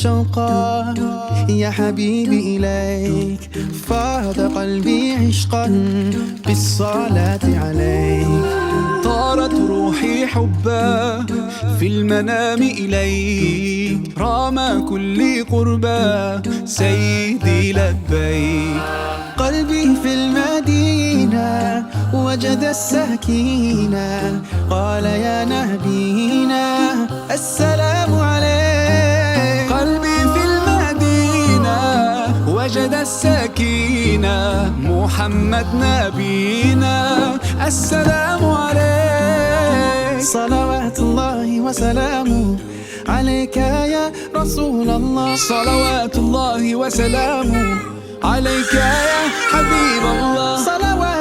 شوقا يا حبيبي إليك، فاض قلبي عشقا بالصلاة عليك. طارت روحي حبا في المنام إليك، رام كل قربا سيدي لبيك. قلبي في المدينة وجد السكينة، قال يا نبينا السلام عليك. قلبي في المدينة وجد السكينة، محمد نبينا السلام عليك. صلوات الله وسلامه عليك يا رسول الله، صلوات الله وسلامه عليك يا حبيب الله. صلوات